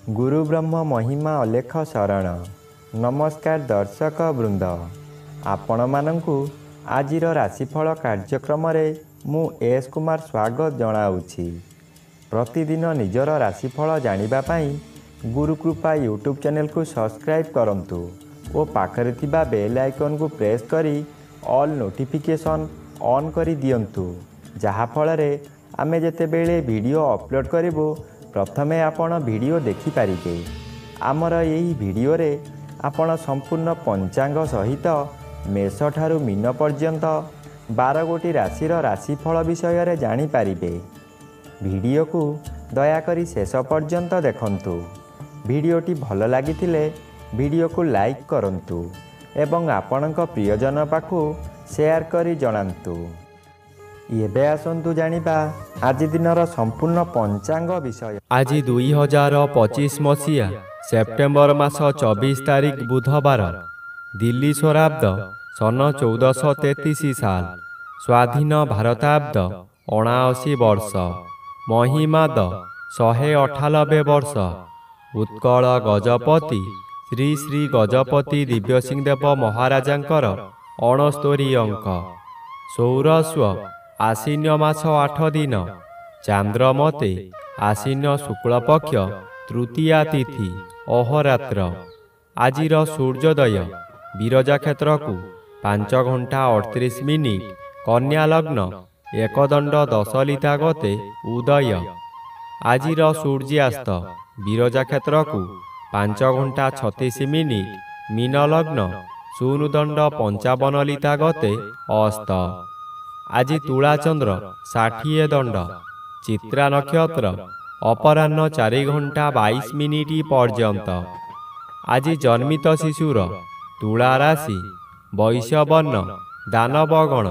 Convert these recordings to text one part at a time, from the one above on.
गुरु ब्रह्म महिमा अलेख शरण। नमस्कार दर्शक वृंद, आपण मानंकु आजिर राशिफल कार्यक्रम रे मु एस कुमार स्वागत जनाऊछि। प्रतिदिन निजर राशिफल जानिबा पई गुरुकृपा यूट्यूब चैनल को सब्सक्राइब करंतु और पाखरे थिबा बेल आइकन को प्रेस करी ऑल नोटिफिकेशन ऑन करी दियंतु, जहा फल रे आमे जेते बेले वीडियो अपलोड करिवो प्रथमे आपण वीडियो देखि पारिबे। आमर यही वीडियो रे आपण संपूर्ण पंचांग सहित मेष ठारू मीन पर्यंत 12 गोटी राशिर राशिफल विषय रे जानि पारिबे। वीडियो को दयाकरी शेष पर्यंत देखंतु। वीडियोटी भल लागिथिले वीडियो को लाइक करंतु एवं आपणक प्रियजन पाखु शेयर करी जणांतु। एबे आसंतु जानिबा आज दिनर संपूर्ण पंचांग विषय। आज 2025 मसीहा सेप्टेम्बर मास 24 तारिख बुधवार, दिल्ली स्वराब्द सन 1433 साल, स्वाधीन भारताब्द 79 वर्ष, महिमाद 198 वर्ष। उत्कल गजपति श्री श्री गजपति दिव्यसिंहदेव महाराजांकर 69 अंक। सौरस्व आश्विन मास 8 दिन, चांद्रमते आश्विन शुक्ल पक्ष तृतीया तिथि अहोरात्र। आजिर सूर्योदय विरजा क्षेत्र को 5 घंटा 38 मिनिट, कन्या लग्न एकदंड 10 लिता गते उदय। आजिर सूर्यास्त विरजा क्षेत्र को 5 घंटा 36 मिनिट, मीन लग्न 0 55 लिता गते अस्त। आज तुला चंद्र 60 दंड, चित्रा नक्षत्र अपराह्न 4 घंटा 22 मिनिट पर्यंत। आज जन्मित शिशुर तुला राशि वैश्यवर्ण दानवगण,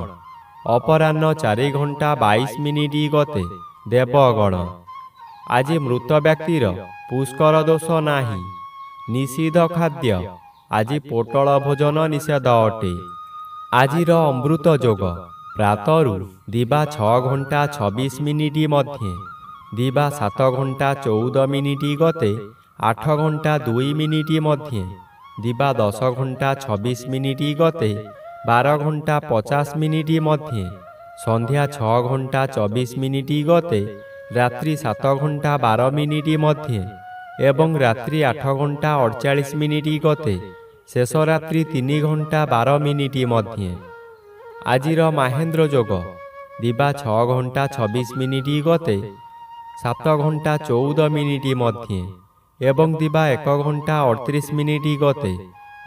अपराह्न 4 घंटा 22 मिनिट गते देवगण। आज मृत व्यक्तिर पुष्कर दोष नाही। निषिद्ध खाद्य आज पोटल भोजन निषेध अटे। आजिर अमृत जोग प्रातरु दिबा 6 घंटा 26 मिनिट मध्ये, दिबा 7 घंटा 14 मिनिट गते 8 घंटा 2 मिनिट मध्ये, दिबा 10 घंटा 26 मिनिट गते 12 घंटा 50 मिनिट मध्ये, संध्या 6 घंटा 24 मिनिट गते रात्रि 7 घंटा 12 मिनिट मध्ये एवं रात्रि 8 घंटा 48 मिनिट गते शेष रात्रि 3 घंटा 12 मिनिट मध्ये। आजिर महेंद्र जोग दिबा 6 घंटा 26 मिनिट गते 7 घंटा 14 मिनिट मध्ये एवं दिबा 1 घंटा 38 मिनिट गते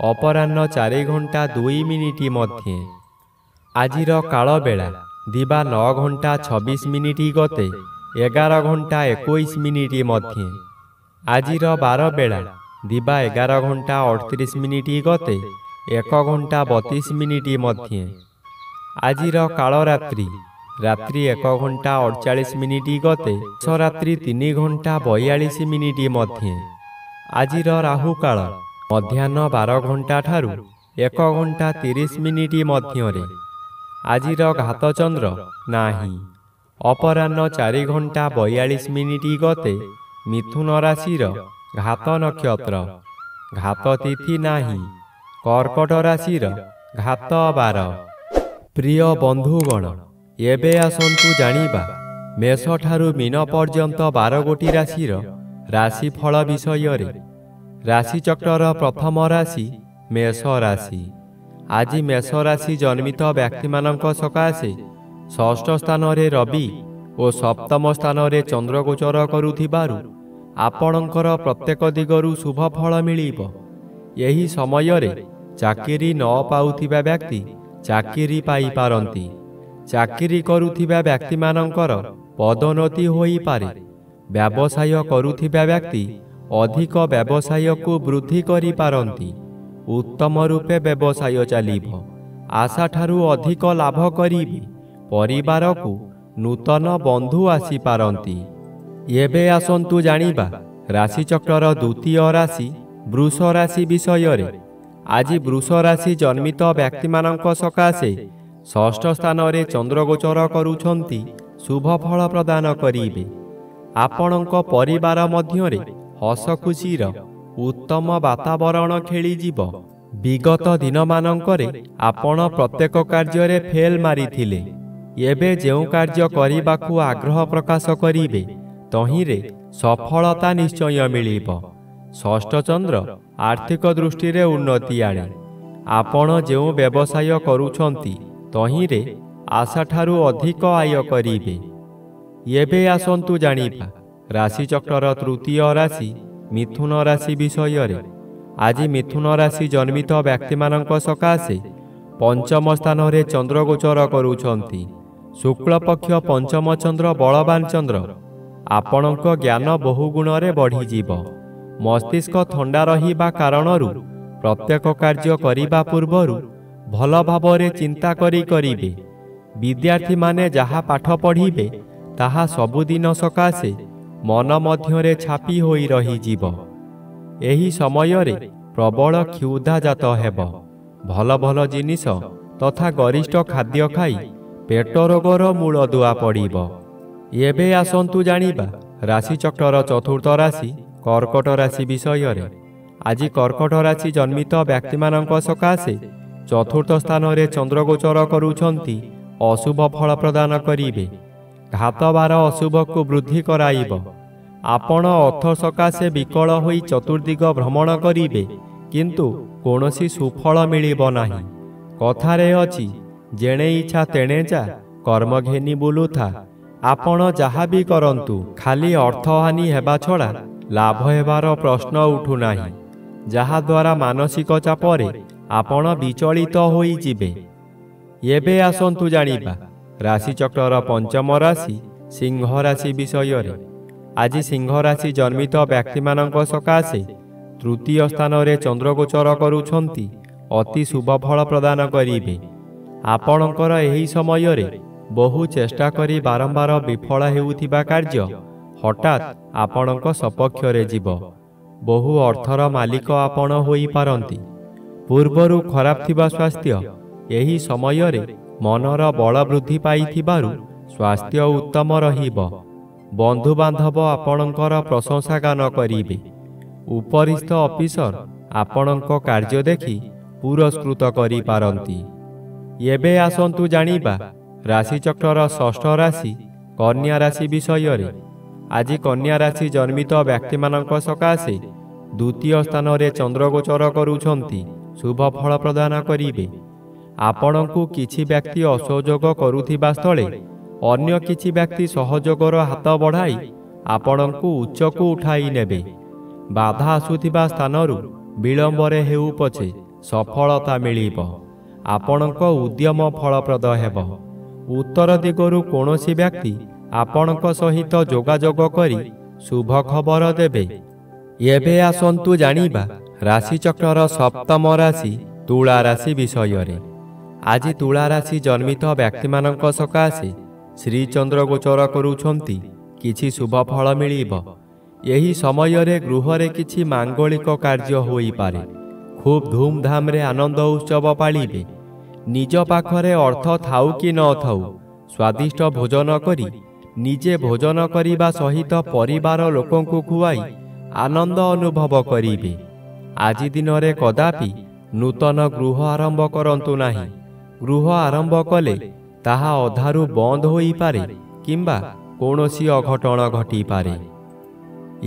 अपराह्न 4 घंटा 2 मिनिट मध्ये। आजिर काल बेला दिबा 9 घंटा 26 मिनिट गते 11 घंटा 21 मिनिट मध्ये। आजिर बार बेला दिबा 11 घंटा 38 मिनिट गते 1 घंटा 32 मिनिट मध्ये। आजिर काल रात्रि रात्रि 1 घंटा 48 मिनिट गते रात्रि 3 घंटा 42 मिनिट मध्ये। आजिर राहु काल मध्याह्न 12 घंटा ठारू 1 घंटा 30 मिनिट मध्यरे। आजिर घात चंद्र नाही। अपराह्न 4 घंटा 42 मिनिट गते मिथुन राशिर घात नक्षत्र, घात तिथि नाही। कर्कट राशिर घात 12। प्रिय बंधुगण, एबे आसंतु जानिबा मेष ठारू मीन पर्यंत 12 गोटी राशिर राशिफल विषय रे। राशि चक्रर प्रथम राशि मेष राशि। आज मेष राशि जन्मित व्यक्ति मानक सकाशे षष्ठ स्थान रे रवि और सप्तम स्थान रे चंद्र गोचर करुथिबारु आपणकर प्रत्येक दिगरु शुभ फल मिलिब। यही समय रे चाकरी न पाउथिबा व्यक्ति चाकरी पाई पारंती। चाकरी करुथिबा व्यक्ति मानकर पदोन्नति होई पारे। व्यवसाय करुथिबा व्यक्ति अधिक व्यवसाय को वृद्धि करि पारंती। उत्तम रूपे व्यवसाय चलिब। आशा ठारू अधिक लाभ करिबे। परिवार को नूतन बंधु आसी पारंती। एबे आसंतु जानिबा राशिचक्रर द्वितीय राशि वृष राशि विषय रे। ଆଜି ବୃଷ ରାଶି ଜନ୍ମିତ ବ୍ୟକ୍ତିମାନଙ୍କ ସକାଶେ ଷଷ୍ଠ ସ୍ଥାନରେ ଚନ୍ଦ୍ରଗୋଚର କରୁଛନ୍ତି ଶୁଭ ଫଳ ପ୍ରଦାନ କରିବେ। ଆପଣଙ୍କ ପରିବାର ମଧ୍ୟରେ ହସ ଖୁସିର ଉତ୍ତମ ବାତାବରଣ ଖେଳିଯିବ। ବିଗତ ଦିନମାନଙ୍କରେ ଆପଣ ପ୍ରତ୍ୟେକ କାର୍ଯ୍ୟରେ ଫେଲ ମାରିଥିଲେ। ଏବେ ଯେଉଁ କାର୍ଯ୍ୟ କରିବାକୁ ଆଗ୍ରହ ପ୍ରକାଶ କରିବେ ତହିଁରେ ସଫଳତା ନିଶ୍ଚୟ ମିଳିବ। ଷଷ୍ଠ ଚନ୍ଦ୍ର ଆର୍ଥିକ ଦୃଷ୍ଟିରେ ଉନ୍ନତି ଆଣେ। ଆପଣ ଯେଉଁ ବ୍ୟବସାୟ କରୁଛନ୍ତି ତହିଁରେ ଆଶାଠାରୁ ଅଧିକ ଆୟ କରିବେ। ଏବେ ଆସନ୍ତୁ ଜାଣିବା ରାଶିଚକ୍ରର ତୃତୀୟ ରାଶି ମିଥୁନ ରାଶି ବିଷୟରେ। ଆଜି ମିଥୁନ ରାଶି ଜନ୍ମିତ ବ୍ୟକ୍ତିମାନଙ୍କ ସକାଶେ ପଞ୍ଚମ ସ୍ଥାନରେ ଚନ୍ଦ୍ରଗୋଚର କରୁଛନ୍ତି। ଶୁକ୍ଳପକ୍ଷ ପଞ୍ଚମ ଚନ୍ଦ୍ର ବଳବାନ ଚନ୍ଦ୍ର। ଆପଣଙ୍କ ଜ୍ଞାନ ବହୁ ଗୁଣରେ ବଢ଼ିଯିବ। ମସ୍ତିଷ୍କ ଥଣ୍ଡା ରହିବା କାରଣରୁ ପ୍ରତ୍ୟେକ କାର୍ଯ୍ୟ କରିବା ପୂର୍ବରୁ ଭଲ ଭାବରେ ଚିନ୍ତା କରିବେ। ବିଦ୍ୟାର୍ଥୀମାନେ ଯାହା ପାଠ ପଢ଼ିବେ ତାହା ସବୁଦିନ ସକାଶେ ମନ ମଧ୍ୟରେ ଛାପି ହୋଇ ରହିଯିବ। ଏହି ସମୟରେ ପ୍ରବଳ କ୍ଷୁଧାଜାତ ହେବ। ଭଲ ଭଲ ଜିନିଷ ତଥା ଗରିଷ୍ଠ ଖାଦ୍ୟ ଖାଇ ପେଟ ରୋଗର ମୂଳଦୁଆ ପଡ଼ିବ। ଏବେ ଆସନ୍ତୁ ଜାଣିବା ରାଶିଚକ୍ରର ଚତୁର୍ଥ ରାଶି କର୍କଟ ରାଶି ବିଷୟରେ। ଆଜି କର୍କଟ ରାଶି ଜନ୍ମିତ ବ୍ୟକ୍ତିମାନଙ୍କ ସକାଶେ ଚତୁର୍ଥ ସ୍ଥାନରେ ଚନ୍ଦ୍ରଗୋଚର କରୁଛନ୍ତି ଅଶୁଭ ଫଳ ପ୍ରଦାନ କରିବେ। ଘାତବାର ଅଶୁଭକୁ ବୃଦ୍ଧି କରାଇବ। ଆପଣ ଅର୍ଥ ସକାଶେ ବିକଳ ହୋଇ ଚତୁର୍ଦିଗ ଭ୍ରମଣ କରିବେ କିନ୍ତୁ କୌଣସି ସୁଫଳ ମିଳିବ ନାହିଁ। କଥାରେ ଅଛି ଯେଣେ ଇଚ୍ଛା ତେଣେ ଯା, କର୍ମ ଘେନି ବୁଲୁଥା। ଆପଣ ଯାହା ବି କରନ୍ତୁ ଖାଲି ଅର୍ଥହାନି ହେବା ଛଡ଼ା ଲାଭ ହେବାର ପ୍ରଶ୍ନ ଉଠୁନାହିଁ, ଯାହାଦ୍ୱାରା ମାନସିକ ଚାପରେ ଆପଣ ବିଚଳିତ ହୋଇଯିବେ। ଏବେ ଆସନ୍ତୁ ଜାଣିବା ରାଶିଚକ୍ରର ପଞ୍ଚମ ରାଶି ସିଂହ ରାଶି ବିଷୟରେ। ଆଜି ସିଂହ ରାଶି ଜନ୍ମିତ ବ୍ୟକ୍ତିମାନଙ୍କ ସକାଶେ ତୃତୀୟ ସ୍ଥାନରେ ଚନ୍ଦ୍ରଗୋଚର କରୁଛନ୍ତି ଅତି ଶୁଭ ଫଳ ପ୍ରଦାନ କରିବେ। ଆପଣଙ୍କର ଏହି ସମୟରେ ବହୁ ଚେଷ୍ଟା କରି ବାରମ୍ବାର ବିଫଳ ହେଉଥିବା କାର୍ଯ୍ୟ ହଠାତ୍ ଆପଣଙ୍କ ସପକ୍ଷରେ ଯିବ। ବହୁ ଅର୍ଥର ମାଲିକ ଆପଣ ହୋଇପାରନ୍ତି। ପୂର୍ବରୁ ଖରାପ ଥିବା ସ୍ୱାସ୍ଥ୍ୟ ଏହି ସମୟରେ ମନର ବଳ ବୃଦ୍ଧି ପାଇଥିବାରୁ ସ୍ୱାସ୍ଥ୍ୟ ଉତ୍ତମ ରହିବ। ବନ୍ଧୁବାନ୍ଧବ ଆପଣଙ୍କର ପ୍ରଶଂସା ଗାନ କରିବେ। ଉପରିସ୍ଥ ଅଫିସର ଆପଣଙ୍କ କାର୍ଯ୍ୟ ଦେଖି ପୁରସ୍କୃତ କରିପାରନ୍ତି। ଏବେ ଆସନ୍ତୁ ଜାଣିବା ରାଶିଚକ୍ରର ଷଷ୍ଠ ରାଶି କନ୍ୟା ରାଶି ବିଷୟରେ। ଆଜି କନ୍ୟା ରାଶି ଜନ୍ମିତ ବ୍ୟକ୍ତିମାନଙ୍କ ସକାଶେ ଦ୍ୱିତୀୟ ସ୍ଥାନରେ ଚନ୍ଦ୍ରଗୋଚର କରୁଛନ୍ତି ଶୁଭ ଫଳ ପ୍ରଦାନ କରିବେ। ଆପଣଙ୍କୁ କିଛି ବ୍ୟକ୍ତି ଅସହଯୋଗ କରୁଥିବା ସ୍ଥଳେ ଅନ୍ୟ କିଛି ବ୍ୟକ୍ତି ସହଯୋଗର ହାତ ବଢ଼ାଇ ଆପଣଙ୍କୁ ଉଚ୍ଚକୁ ଉଠାଇ ନେବେ। ବାଧା ଆସୁଥିବା ସ୍ଥାନରୁ ବିଳମ୍ବରେ ହେଉ ପଛେ ସଫଳତା ମିଳିବ। ଆପଣଙ୍କ ଉଦ୍ୟମ ଫଳପ୍ରଦ ହେବ। ଉତ୍ତର ଦିଗରୁ କୌଣସି ବ୍ୟକ୍ତି ଆପଣଙ୍କ ସହିତ ଯୋଗାଯୋଗ କରି ଶୁଭ ଖବର ଦେବେ। ଏବେ ଆସନ୍ତୁ ଜାଣିବା ରାଶିଚକ୍ରର ସପ୍ତମ ରାଶି ତୁଳା ରାଶି ବିଷୟରେ। ଆଜି ତୁଳା ରାଶି ଜନ୍ମିତ ବ୍ୟକ୍ତିମାନଙ୍କ ସକାଶେ ଶ୍ରୀଚନ୍ଦ୍ର ଗୋଚର କରୁଛନ୍ତି କିଛି ଶୁଭ ଫଳ ମିଳିବ। ଏହି ସମୟରେ ଗୃହରେ କିଛି ମାଙ୍ଗଳିକ କାର୍ଯ୍ୟ ହୋଇପାରେ। ଖୁବ୍ ଧୁମଧାମରେ ଆନନ୍ଦ ଉତ୍ସବ ପାଳିବେ। ନିଜ ପାଖରେ ଅର୍ଥ ଥାଉ କି ନ ଥାଉ ସ୍ୱାଦିଷ୍ଟ ଭୋଜନ କରି ନିଜେ ଭୋଜନ କରିବା ସହିତ ପରିବାର ଲୋକଙ୍କୁ ଖୁଆଇ ଆନନ୍ଦ ଅନୁଭବ କରିବେ। ଆଜି ଦିନରେ କଦାପି ନୂତନ ଗୃହ ଆରମ୍ଭ କରନ୍ତୁ ନାହିଁ। ଗୃହ ଆରମ୍ଭ କଲେ ତାହା ଅଧାରୁ ବନ୍ଦ ହୋଇପାରେ କିମ୍ବା କୌଣସି ଅଘଟଣ ଘଟିପାରେ।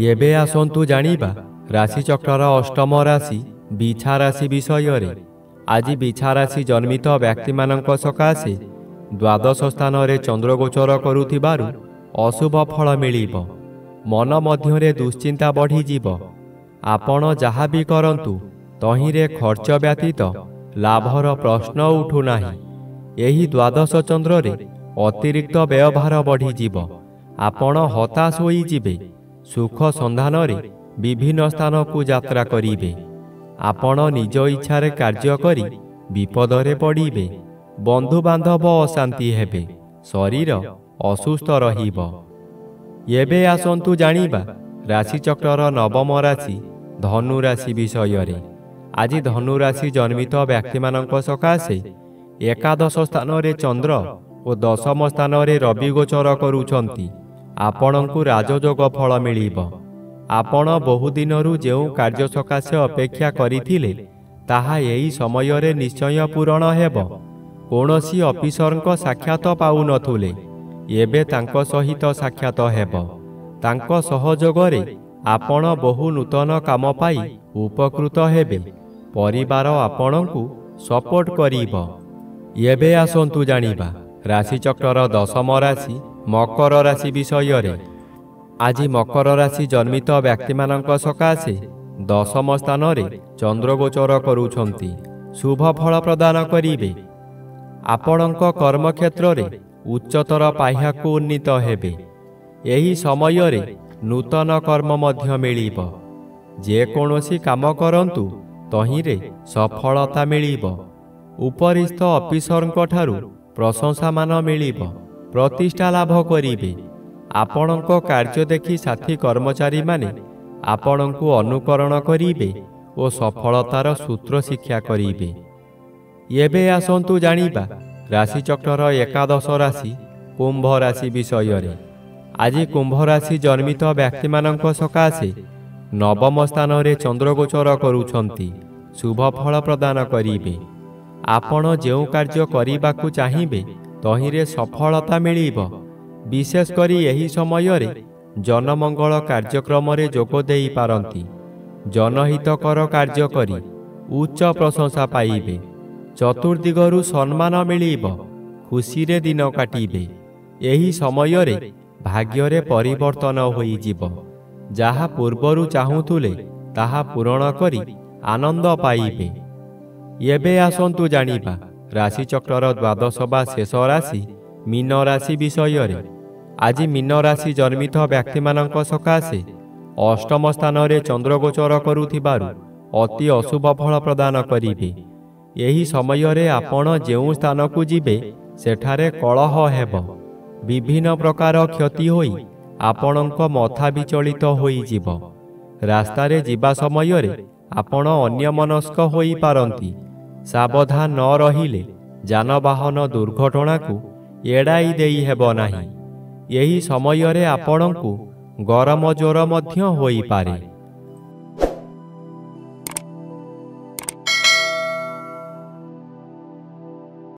ଏବେ ଆସନ୍ତୁ ଜାଣିବା ରାଶିଚକ୍ରର ଅଷ୍ଟମ ରାଶି ବିଛା ରାଶି ବିଷୟରେ। ଆଜି ବିଛା ରାଶି ଜନ୍ମିତ ବ୍ୟକ୍ତିମାନଙ୍କ ସକାଶେ ଦ୍ୱାଦଶ ସ୍ଥାନରେ ଚନ୍ଦ୍ରଗୋଚର କରୁଥିବାରୁ ଅଶୁଭ ଫଳ ମିଳିବ। ମନ ମଧ୍ୟରେ ଦୁଶ୍ଚିନ୍ତା ବଢ଼ିଯିବ। ଆପଣ ଯାହା ବି କରନ୍ତୁ ତହିଁରେ ଖର୍ଚ୍ଚ ବ୍ୟତୀତ ଲାଭର ପ୍ରଶ୍ନ ଉଠୁନାହିଁ। ଏହି ଦ୍ୱାଦଶ ଚନ୍ଦ୍ରରେ ଅତିରିକ୍ତ ବ୍ୟୟଭାର ବଢ଼ିଯିବ। ଆପଣ ହତାଶ ହୋଇଯିବେ। ସୁଖ ସନ୍ଧାନରେ ବିଭିନ୍ନ ସ୍ଥାନକୁ ଯାତ୍ରା କରିବେ। ଆପଣ ନିଜ ଇଚ୍ଛାରେ କାର୍ଯ୍ୟ କରି ବିପଦରେ ପଡ଼ିବେ। ବନ୍ଧୁବାନ୍ଧବ ଅଶାନ୍ତି ହେବେ। ଶରୀର ଅସୁସ୍ଥ ରହିବ। ଏବେ ଆସନ୍ତୁ ଜାଣିବା ରାଶିଚକ୍ରର ନବମ ରାଶି ଧନୁ ରାଶି ବିଷୟରେ। ଆଜି ଧନୁରାଶି ଜନ୍ମିତ ବ୍ୟକ୍ତିମାନଙ୍କ ସକାଶେ ଏକାଦଶ ସ୍ଥାନରେ ଚନ୍ଦ୍ର ଓ ଦଶମ ସ୍ଥାନରେ ରବି ଗୋଚର କରୁଛନ୍ତି। ଆପଣଙ୍କୁ ରାଜଯୋଗ ଫଳ ମିଳିବ। ଆପଣ ବହୁଦିନରୁ ଯେଉଁ କାର୍ଯ୍ୟ ସକାଶେ ଅପେକ୍ଷା କରିଥିଲେ ତାହା ଏହି ସମୟରେ ନିଶ୍ଚୟ ପୂରଣ ହେବ। କୌଣସି ଅଫିସରଙ୍କ ସାକ୍ଷାତ ପାଉନଥିଲେ, ଏବେ ତାଙ୍କ ସହିତ ସାକ୍ଷାତ ହେବ। ତାଙ୍କ ସହଯୋଗରେ ଆପଣ ବହୁ ନୂତନ କାମ ପାଇ ଉପକୃତ ହେବେ। ପରିବାର ଆପଣଙ୍କୁ ସପୋର୍ଟ କରିବ। ଏବେ ଆସନ୍ତୁ ଜାଣିବା ରାଶିଚକ୍ରର ଦଶମ ରାଶି ମକର ରାଶି ବିଷୟରେ। ଆଜି ମକର ରାଶି ଜନ୍ମିତ ବ୍ୟକ୍ତିମାନଙ୍କ ସକାଶେ ଦଶମ ସ୍ଥାନରେ ଚନ୍ଦ୍ରଗୋଚର କରୁଛନ୍ତି। ଶୁଭ ଫଳ ପ୍ରଦାନ କରିବେ। ଆପଣଙ୍କ କର୍ମକ୍ଷେତ୍ରରେ ଉଚ୍ଚତର ପାହ୍ୟାକୁ ଉନ୍ନୀତ ହେବେ। ଏହି ସମୟରେ ନୂତନ କର୍ମ ମଧ୍ୟ ମିଳିବ। ଯେକୌଣସି କାମ କରନ୍ତୁ ତହିଁରେ ସଫଳତା ମିଳିବ। ଉପରିସ୍ଥ ଅଫିସରଙ୍କଠାରୁ ପ୍ରଶଂସାମାନ ମିଳିବ। ପ୍ରତିଷ୍ଠା ଲାଭ କରିବେ। ଆପଣଙ୍କ କାର୍ଯ୍ୟ ଦେଖି ସାଥୀ କର୍ମଚାରୀମାନେ ଆପଣଙ୍କୁ ଅନୁକରଣ କରିବେ ଓ ସଫଳତାର ସୂତ୍ର ଶିକ୍ଷା କରିବେ। ଏବେ ଆସନ୍ତୁ ଜାଣିବା ରାଶିଚକ୍ରର ଏକାଦଶ ରାଶି କୁମ୍ଭ ରାଶି ବିଷୟରେ। ଆଜି କୁମ୍ଭ ରାଶି ଜନ୍ମିତ ବ୍ୟକ୍ତିମାନଙ୍କ ସକାଶେ ନବମ ସ୍ଥାନରେ ଚନ୍ଦ୍ରଗୋଚର କରୁଛନ୍ତି। ଶୁଭ ଫଳ ପ୍ରଦାନ କରିବେ। ଆପଣ ଯେଉଁ କାର୍ଯ୍ୟ କରିବାକୁ ଚାହିଁବେ ତହିଁରେ ସଫଳତା ମିଳିବ। ବିଶେଷ କରି ଏହି ସମୟରେ ଜନମଙ୍ଗଳ କାର୍ଯ୍ୟକ୍ରମରେ ଯୋଗ ଦେଇପାରନ୍ତି। ଜନହିତକର କାର୍ଯ୍ୟ କରି ଉଚ୍ଚ ପ୍ରଶଂସା ପାଇବେ। ଚତୁର୍ଦିଗରୁ ସମ୍ମାନ ମିଳିବ। ଖୁସିରେ ଦିନ କାଟିବେ। ଏହି ସମୟରେ ଭାଗ୍ୟରେ ପରିବର୍ତ୍ତନ ହୋଇଯିବ। ଯାହା ପୂର୍ବରୁ ଚାହୁଁଥିଲେ ତାହା ପୂରଣ କରି ଆନନ୍ଦ ପାଇବେ। ଏବେ ଆସନ୍ତୁ ଜାଣିବା ରାଶିଚକ୍ରର ଦ୍ୱାଦଶ ବା ଶେଷ ରାଶି ମୀନ ରାଶି ବିଷୟରେ। ଆଜି ମୀନ ରାଶି ଜନ୍ମିତ ବ୍ୟକ୍ତିମାନଙ୍କ ସକାଶେ ଅଷ୍ଟମ ସ୍ଥାନରେ ଚନ୍ଦ୍ରଗୋଚର କରୁଥିବାରୁ ଅତି ଅଶୁଭ ଫଳ ପ୍ରଦାନ କରିବେ। ଏହି ସମୟରେ ଆପଣ ଯେଉଁ ସ୍ଥାନକୁ ଯିବେ ସେଠାରେ କଳହ ହେବ। ବିଭିନ୍ନ ପ୍ରକାର କ୍ଷତି ହୋଇ ଆପଣଙ୍କ ମଥା ବିଚଳିତ ହୋଇଯିବ। ରାସ୍ତାରେ ଯିବା ସମୟରେ ଆପଣ ଅନ୍ୟମନସ୍କ ହୋଇପାରନ୍ତି। ସାବଧାନ ନ ରହିଲେ ଯାନବାହନ ଦୁର୍ଘଟଣାକୁ ଏଡ଼ାଇ ଦେଇ ହେବ ନାହିଁ। ଏହି ସମୟରେ ଆପଣଙ୍କୁ ଗରମ ଜ୍ୱର ମଧ୍ୟ ହୋଇପାରେ।